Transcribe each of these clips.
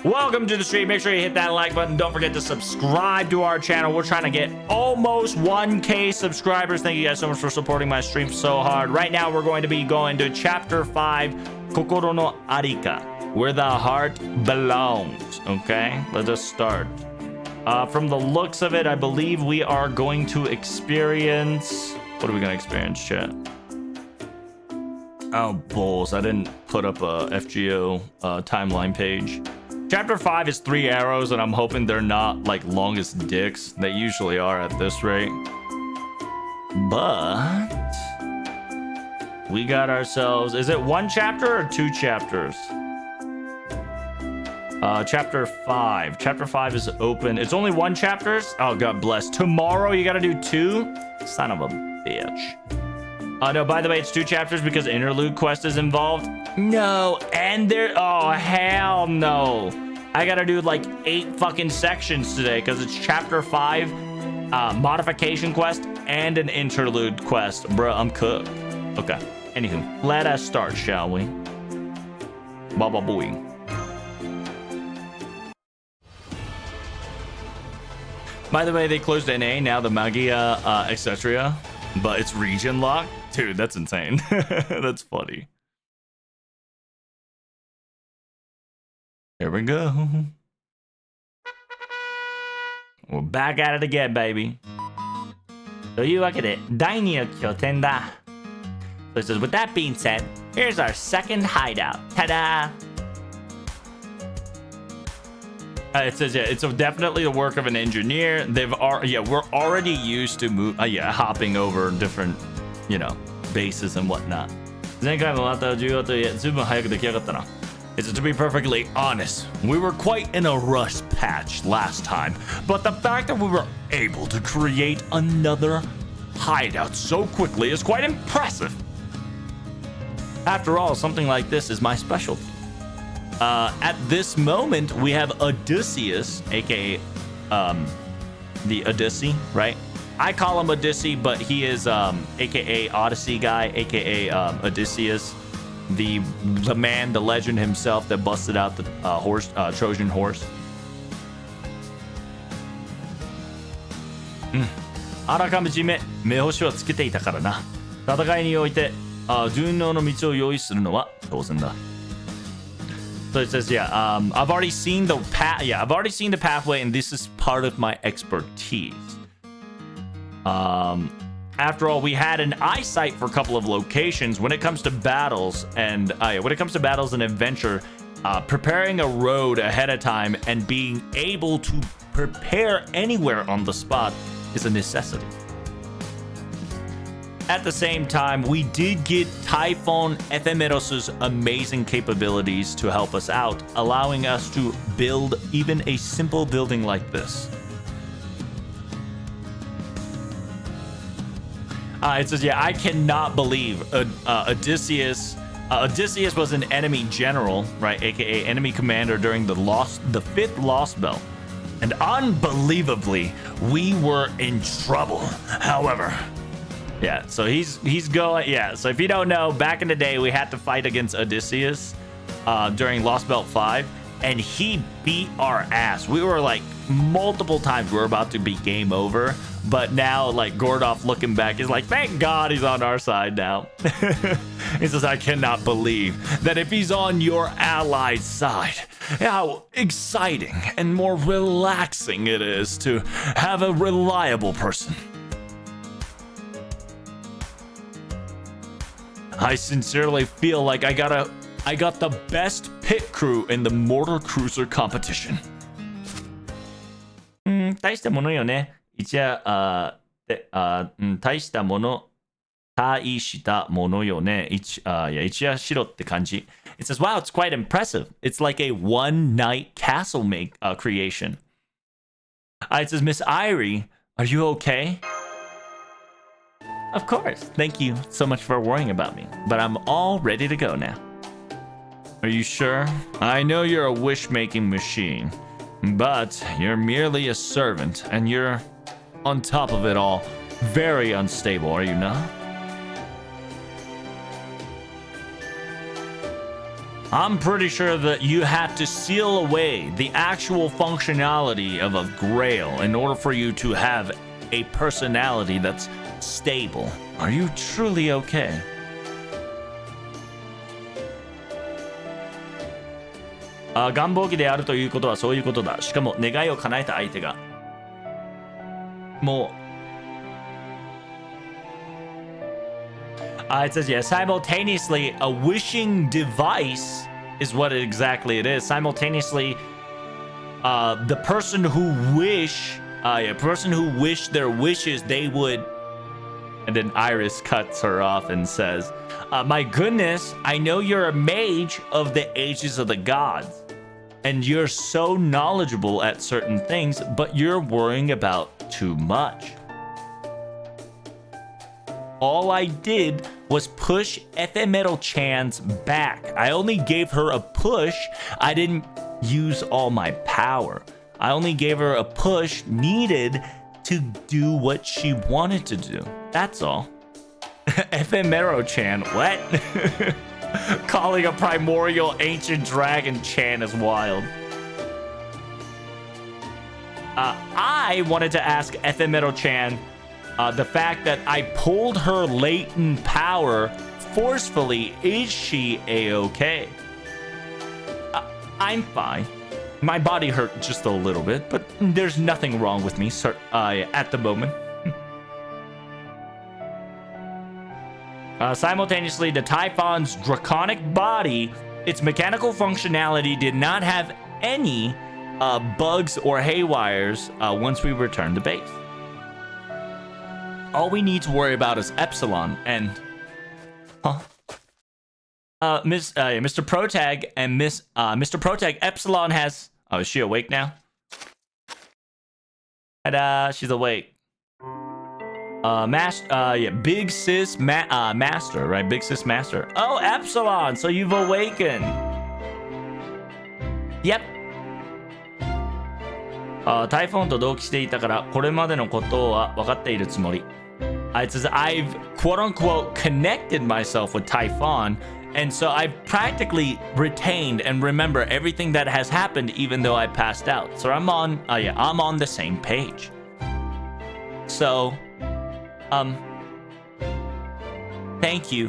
Welcome to the stream. Make sure you hit that like button. Don't forget to subscribe to our channel. We're trying to get almost 1K subscribers. Thank you guys so much for supporting my stream so hard. Right now, we're going to be going to Chapter 5, Kokoro no Arika, where the heart belongs. Okay, let us start. From the looks of it, I believe we are going to experience... What are we going to experience, chat? Oh, bulls. I didn't put up a FGO timeline page. Chapter 5 is 3 arrows, and I'm hoping they're not like longest dicks. They usually are at this rate. But we got ourselves... Is it 1 chapter or 2 chapters? Chapter 5. Chapter 5 is open. It's only 1 chapter? Oh, God bless. Tomorrow you gotta do 2? Son of a bitch. No, by the way, it's 2 chapters because interlude quest is involved. No, and there... Oh, hell no. I gotta do like 8 fucking sections today because it's chapter 5, modification quest, and an interlude quest. Bruh, I'm cooked. Okay. Anywho, let us start, shall we? Baba booing. By the way, they closed NA, now the Magia, etc. But it's region locked? Dude, that's insane. That's funny. Here we go. We're back at it again, baby. というわけで、第2の拠点だ。So it says, with that being said, here's our second hideout. Ta-da! It says, yeah, it's definitely the work of an engineer. We're already used to hopping over different, bases and whatnot. 前回もまた重要といえ、ずいぶん早く出来上がったな。It's to be perfectly honest, we were quite in a rush patch last time, but the fact that we were able to create another hideout so quickly is quite impressive. After all, something like this is my specialty. At this moment, we have Odysseus, aka the Odyssey, right? I call him Odyssey, but he is aka Odyssey guy, aka Odysseus. The man, the legend himself that busted out the Trojan horse. あらかじめ目星はつけていたからな。戦いにおいて順応の道を用意するのは当然だ。So it says, I've already seen the path. Yeah, I've already seen the pathway, and this is part of my expertise. After all, we had an eyesight for a couple of locations. When it comes to battles and adventure, preparing a road ahead of time and being able to prepare anywhere on the spot is a necessity. At the same time, we did get Typhon Ephemeros's amazing capabilities to help us out, allowing us to build even a simple building like this. It says, I cannot believe Odysseus. Odysseus was an enemy general, right, aka enemy commander during the 5th Lost Belt. And unbelievably, we were in trouble. However, so he's going, so if you don't know, back in the day, we had to fight against Odysseus during Lost Belt 5, and he beat our ass. We were like, multiple times we're about to be game over, but now, like, Gordov looking back is like, thank God he's on our side now. He says, I cannot believe that if he's on your allied side, how exciting and more relaxing it is to have a reliable person. I sincerely feel like I got the best pit crew in the mortar cruiser competition. 大したものよね。一応、大したもの、大したものよね。一夜城って感じ。It says, wow, it's quite impressive. It's like a one-night castle creation. It says, Miss Irie, are you okay? Of course. Thank you so much for worrying about me. But I'm all ready to go now. Are you sure? I know you're a wish-making machine. But you're merely a servant, and you're, on top of it all, very unstable, are you not? I'm pretty sure that you had to seal away the actual functionality of a grail in order for you to have a personality that's stable. Are you truly okay? Ah, 願望期であるということはそういうことだ。しかも願いを叶えた相手がもうit says, yeah, simultaneously, a wishing device is what exactly it is. Simultaneously, the person who wished their wishes, they would... And then Iris cuts her off and says, my goodness, I know you're a mage of the ages of the gods. And you're so knowledgeable at certain things, but you're worrying about too much. All I did was push Ephemeral-chan's back. I only gave her a push. I didn't use all my power. I only gave her a push needed to do what she wanted to do. That's all. Ephemeral-chan, what? Calling a primordial ancient dragon Chan is wild. I wanted to ask Ephemeral-chan the fact that I pulled her latent power forcefully, is she a-okay? I'm fine. My body hurt just a little bit, but there's nothing wrong with me, sir, at the moment. Simultaneously, the Typhon's draconic body, its mechanical functionality did not have any bugs or haywires once we returned to base. All we need to worry about is Epsilon and... Mr. Protag and Mr. Protag, Epsilon has... Oh, is she awake now? Ta-da, she's awake. Big Sis Master, right? Big Sis Master. Oh, Epsilon, so you've awakened. Yep. Typhon と同期していたからこれまでのことは分かっているつもり。It says I've quote-unquote connected myself with Typhon, and so I've practically retained and remember everything that has happened even though I passed out. So I'm on the same page. So, thank you,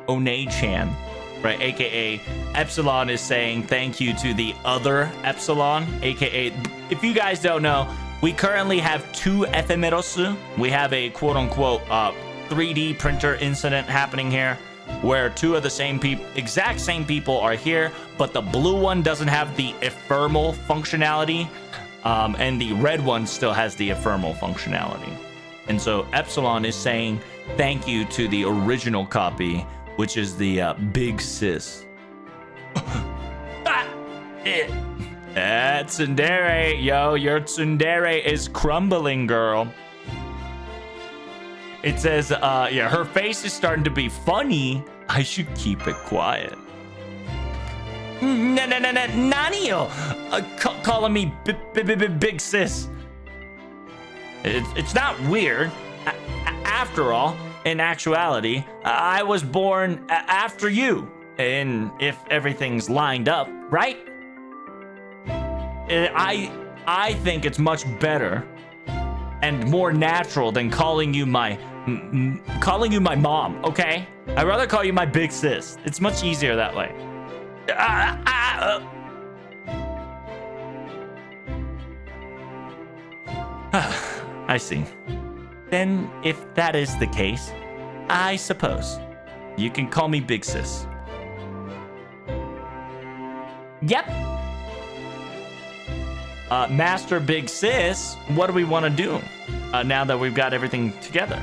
One-chan, right? AKA Epsilon is saying thank you to the other Epsilon, AKA, if you guys don't know, we currently have two Ephemeros. We have a quote-unquote 3D printer incident happening here where two of the same people, exact same people are here, but the blue one doesn't have the ephemeral functionality, and the red one still has the ephemeral functionality. And so Epsilon is saying thank you to the original copy, which is the Big Sis. Tsundere, yo, your tsundere is crumbling, girl. It says, yeah, her face is starting to be funny. I should keep it quiet. Nani yo? Calling me Big Sis. It's not weird. After all, in actuality, I was born after you. And if everything's lined up, right? I think it's much better and more natural than calling you my mom, okay? I'd rather call you my big sis. It's much easier that way. I see. Then, if that is the case, I suppose you can call me Big Sis. Yep. Master Big Sis, what do we want to do now that we've got everything together?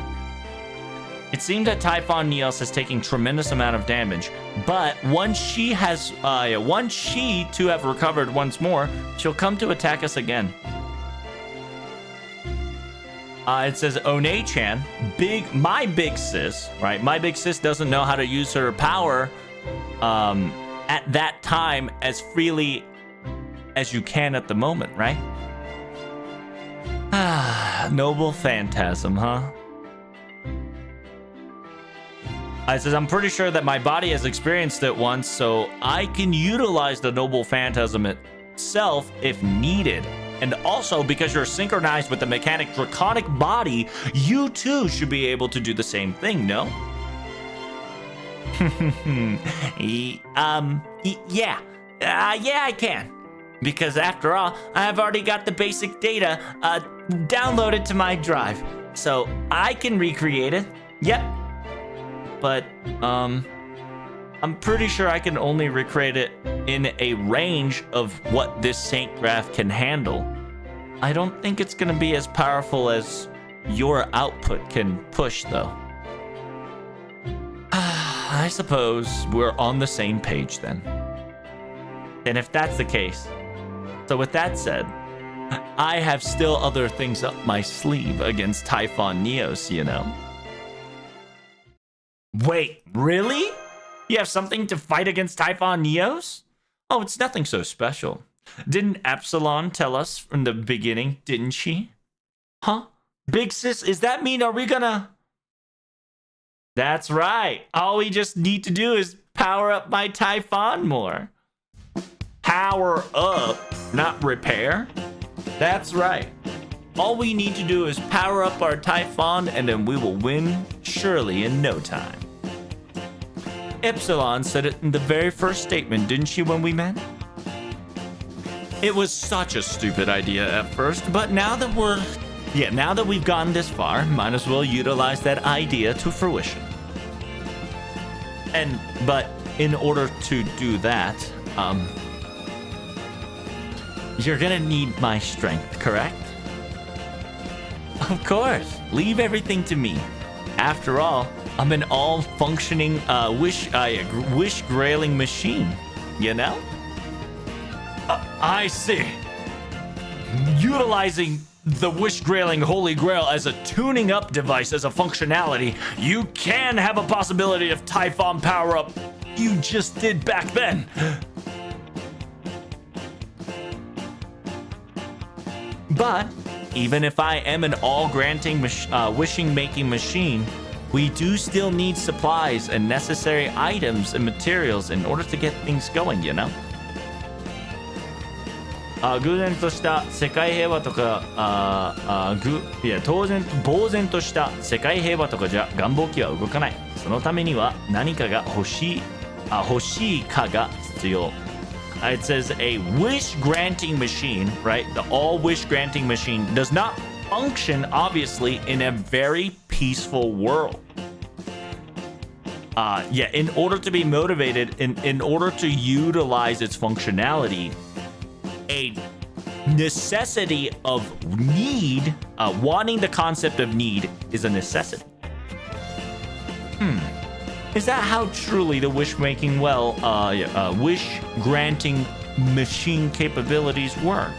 It seems that Typhon Neos is taking tremendous amount of damage, but once she to have recovered once more, she'll come to attack us again. It says One-chan, my big sis, right? My big sis doesn't know how to use her power at that time as freely as you can at the moment, right? Noble phantasm, huh? I says, I'm pretty sure that my body has experienced it once, so I can utilize the noble phantasm itself if needed. And also, because you're synchronized with the mechanic draconic body, you too should be able to do the same thing, no? Yeah. Yeah, I can. Because after all, I've already got the basic data downloaded to my drive. So I can recreate it. Yep. But, I'm pretty sure I can only recreate it in a range of what this Saint Graph can handle. I don't think it's gonna be as powerful as your output can push, though. I suppose we're on the same page then. And if that's the case, so with that said, I have still other things up my sleeve against Typhon Neos, you know? Wait, really? You have something to fight against Typhon Neos? Oh, it's nothing so special. Didn't Epsilon tell us from the beginning, didn't she? Huh? Big sis, is that mean are we gonna... That's right. All we just need to do is power up my Typhon more. Power up, not repair. That's right. All we need to do is power up our Typhon and then we will win surely in no time. Epsilon said it in the very first statement, didn't she, when we met? It was such a stupid idea at first, but now that now that we've gone this far, might as well utilize that idea to fruition. But in order to do that, you're gonna need my strength, correct? Of course, leave everything to me. After all, I'm an all-functioning wish-grailing machine, you know? I see. Utilizing the wish-grailing Holy Grail as a tuning-up device as a functionality, you can have a possibility of Typhon power-up you just did back then. But even if I am an all-granting wishing-making machine, we do still need supplies and necessary items and materials in order to get things going, you know? 偶然とした世界平和とか当然呆然とした世界平和とかじゃ願望機は動かない。そのためには何かが欲しいかが必要。It says a wish granting machine, right? The all wish granting machine does not function obviously in a very peaceful world. In order to be motivated, in order to utilize its functionality, a necessity of need, wanting the concept of need is a necessity. Is that how truly the wish-making wish-granting machine capabilities work?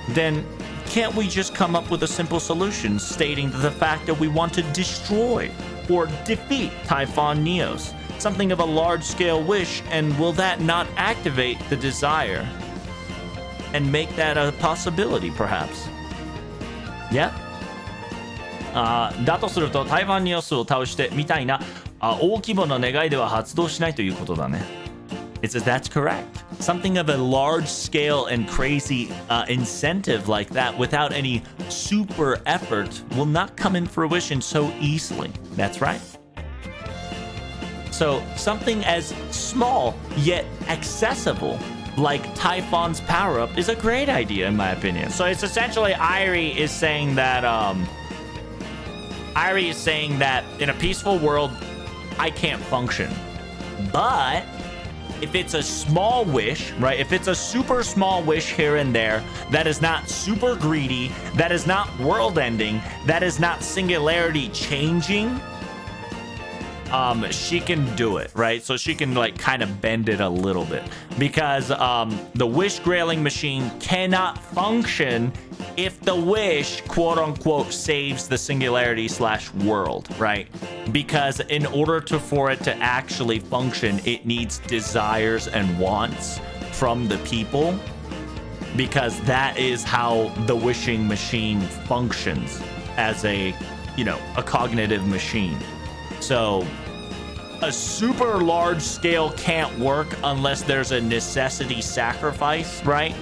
Then can't we just come up with a simple solution stating the fact that we want to destroy or defeat Typhon Neos? Something of a large-scale wish, and will that not activate the desire and make that a possibility, perhaps? Yeah? だとするとタイファンニオスを倒してみたいな大規模な願いでは発動しないということだね。It says that's correct. Something of a large scale and crazy incentive like that without any super effort will not come in fruition so easily. That's right. So something as small yet accessible like Typhon's power-up is a great idea in my opinion. So it's essentially Irie is saying that in a peaceful world I can't function. But if it's a small wish, right? If it's a super small wish here and there that is not super greedy, that is not world-ending, that is not singularity changing, she can do it, right? So she can like kind of bend it a little bit because the wish grailing machine cannot function if the wish quote unquote saves the singularity / world, right? Because in order for it to actually function, it needs desires and wants from the people, because that is how the wishing machine functions as a cognitive machine. So a super large scale can't work unless there's a necessity sacrifice, right?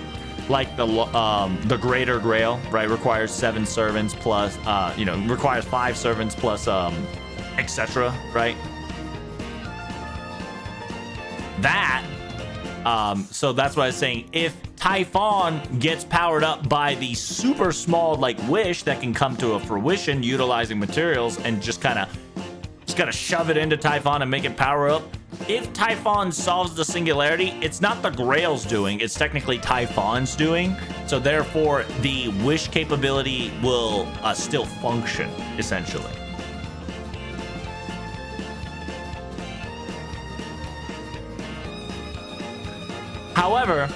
Like the Greater Grail, right? Requires 7 servants plus, requires 5 servants plus, etc., right? That, so that's what I was saying. If Typhon gets powered up by the super small, like, wish that can come to a fruition utilizing materials and just gotta shove it into Typhon and make it power up. If Typhon solves the singularity, it's not the Grail's doing, it's technically Typhon's doing. So therefore, the wish capability will still function, essentially. However,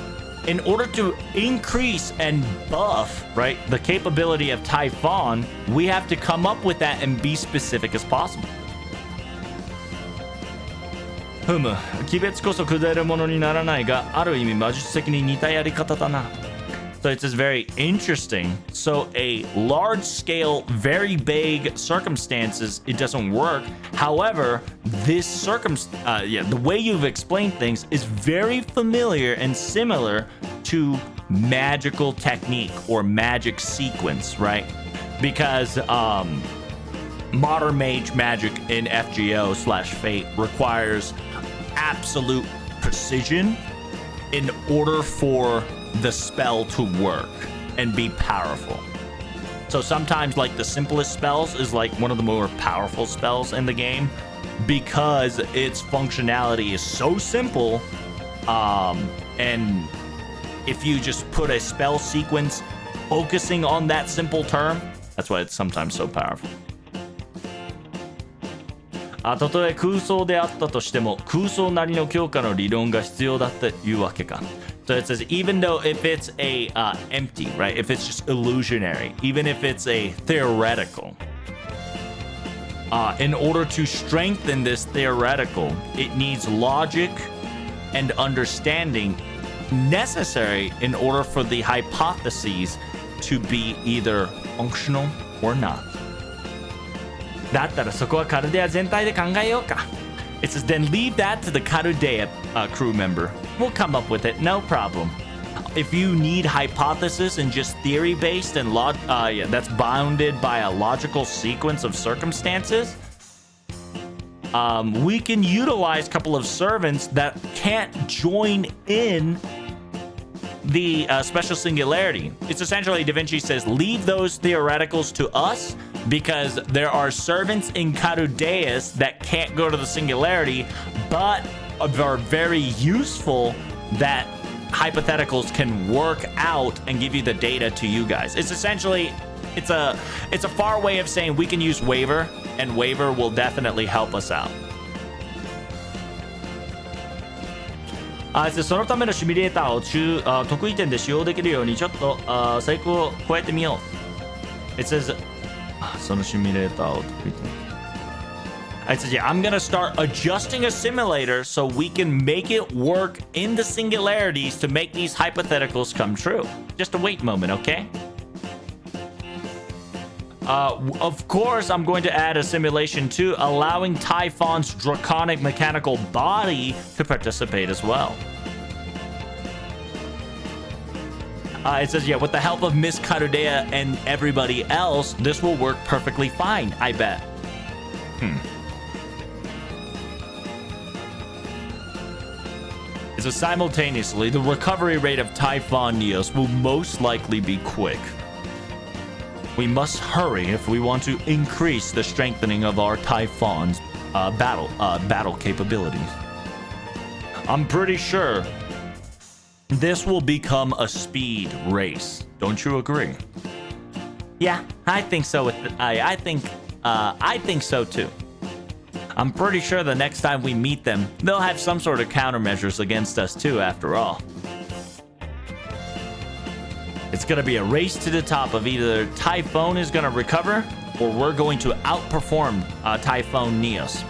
in order to increase and buff, right, the capability of Typhon, we have to come up with that and be specific as possible. 鬼別こそ崩れるものにならないが、ある意味魔術的に似たやり方だな。So it's just very interesting. So a large scale, very vague circumstances, it doesn't work. However, this the way you've explained things is very familiar and similar to magical technique or magic sequence, right? Because modern mage magic in FGO/Fate requires absolute precision in order for the spell to work and be powerful. So sometimes, like, the simplest spells is like one of the more powerful spells in the game because its functionality is so simple, and if you just put a spell sequence focusing on that simple term, that's why it's sometimes so powerful. たとえ空想であったとしても空想なりの強化の理論が必要だっていうわけか。So it says even though if it's a empty, right? If it's just illusionary, even if it's a theoretical, in order to strengthen this theoretical, it needs logic and understanding necessary in order for the hypotheses to be either functional or not. だったらそこはカルデア全体で考えようか。It says then leave that to the Karudea crew member. We'll come up with it, no problem. If you need hypothesis and just theory based and that's bounded by a logical sequence of circumstances, we can utilize a couple of servants that can't join in the special singularity. It's essentially Da Vinci says leave those theoreticals to us because there are servants in Carudeus that can't go to the singularity but are very useful that hypotheticals can work out and give you the data to you guys. It's essentially it's a far way of saying we can use waiver and waiver will definitely help us out. そのためのシミュレーターを得意点で使用できるようにちょっと成功を加えてみよう。It says そのシミュレーターを得意点。It says, yeah, I'm gonna start adjusting a simulator so we can make it work in the singularities to make these hypotheticals come true. Just a wait moment, okay? Of course, I'm going to add a simulation too, allowing Typhon's draconic mechanical body to participate as well. It says, yeah, with the help of Miss Carudea and everybody else, this will work perfectly fine, I bet. So simultaneously, the recovery rate of Typhon Neos will most likely be quick. We must hurry if we want to increase the strengthening of our Typhon's battle capabilities. I'm pretty sure this will become a speed race. Don't you agree? Yeah, I think so. I think so too. I'm pretty sure the next time we meet them, they'll have some sort of countermeasures against us too, after all. It's going to be a race to the top of either Typhon is going to recover or we're going to outperform Typhon Neos.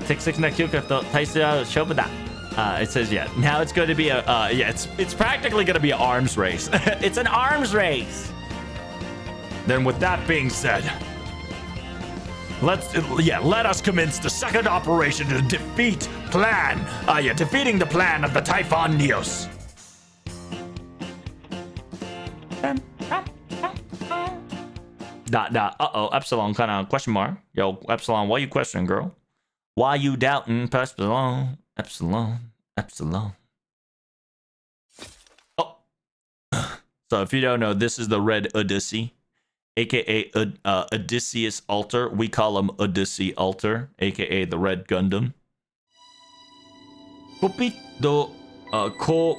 適切な嗅覚と体勢は勝負だ。It says, yeah, now it's going to be it's practically going to be an arms race. It's an arms race. Then with that being said, Let us commence the second operation to defeat defeating the plan of the Typhon Neos. Epsilon kind of question mark. Yo, Epsilon, why you questioning, girl? Why you doubting, Epsilon? Epsilon. Oh. So if you don't know, this is the Red Odyssey, aka Odysseus Alter. We call him Odyssey Alter, aka the Red Gundam. Kopi doku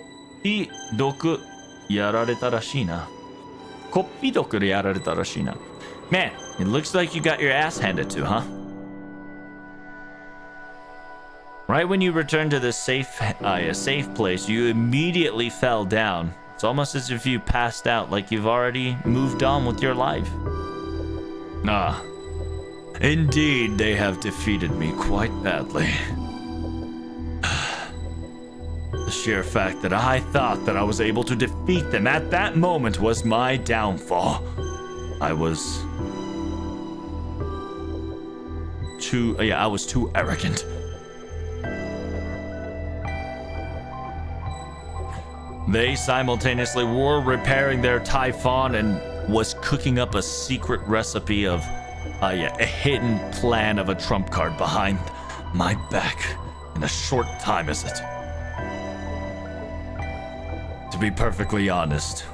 yarareta rashii na. Kopi doku yarareta rashii na. Man, it looks like you got your ass handed to, huh? Right when you returned to this safe place, you immediately fell down. It's almost as if you passed out, like you've already moved on with your life. Indeed, they have defeated me quite badly. The sheer fact that I thought that I was able to defeat them at that moment was my downfall. I was too arrogant. They simultaneously were repairing their Typhon and was cooking up a secret recipe of a hidden plan of a trump card behind my back in a short time as it. To be perfectly honest,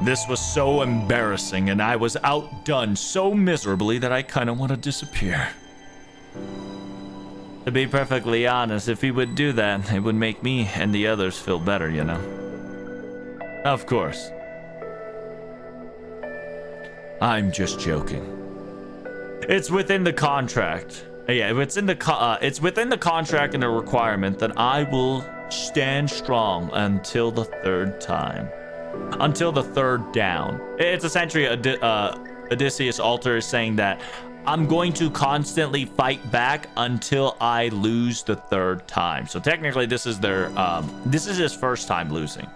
this was so embarrassing and I was outdone so miserably that I kind of want to disappear. To be perfectly honest, if he would do that, it would make me and the others feel better, you know? Of course. I'm just joking. It's within the contract. Yeah, it's within the contract and the requirement that I will stand strong until the third time. Until the third down. It's essentially Odysseus Alter is saying that I'm going to constantly fight back until I lose the third time. So technically this is his first time losing.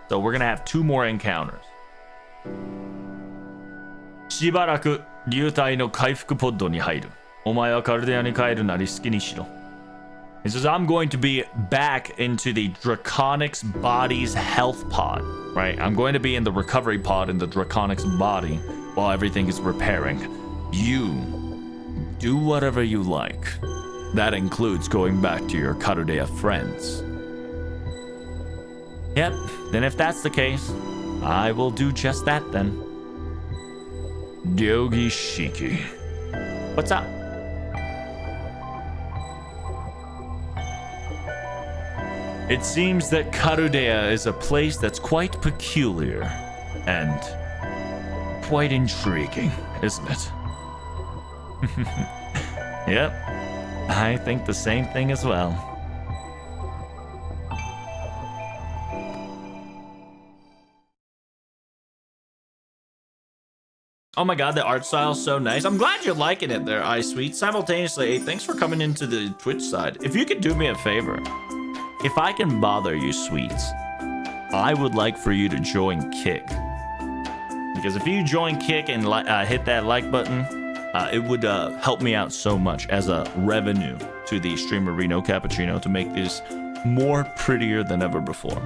So we're gonna have 2 more encounters. しばらく流体の回復ポッドに入る。お前はカルデアに帰るなり好きにしろ。He says, I'm going to be back into the Draconics body's health pod, right? I'm going to be in the recovery pod in the Draconics body while everything is repairing. You do whatever you like. That includes going back to your Karudea friends. Yep, then if that's the case, I will do just that then. Ryogi Shiki. What's up? It seems that Karudea is a place that's quite peculiar and quite intriguing, isn't it? Yep, I think the same thing as well. Oh my god, the art style is so nice. I'm glad you're liking it there, iSweet. Simultaneously, hey, thanks for coming into the Twitch side. If you could do me a favor, if I can bother you, sweets, I would like for you to join Kick. Because if you join Kick and hit that like button, it would help me out so much as a revenue to the streamer Reno Cappuccino to make this more prettier than ever before.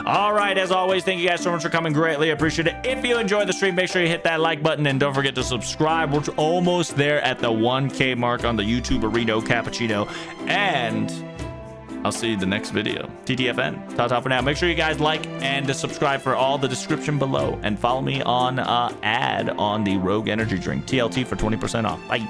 All right, as always, thank you guys so much for coming. Greatly appreciate it. If you enjoyed the stream, make sure you hit that like button and don't forget to subscribe. We're almost there at the 1K mark on the YouTube Reno Cappuccino. And I'll see you in the next video. TTFN. Ta-ta for now. Make sure you guys like and subscribe for all the description below. And follow me on ad on the Rogue Energy Drink. TLT for 20% off. Bye.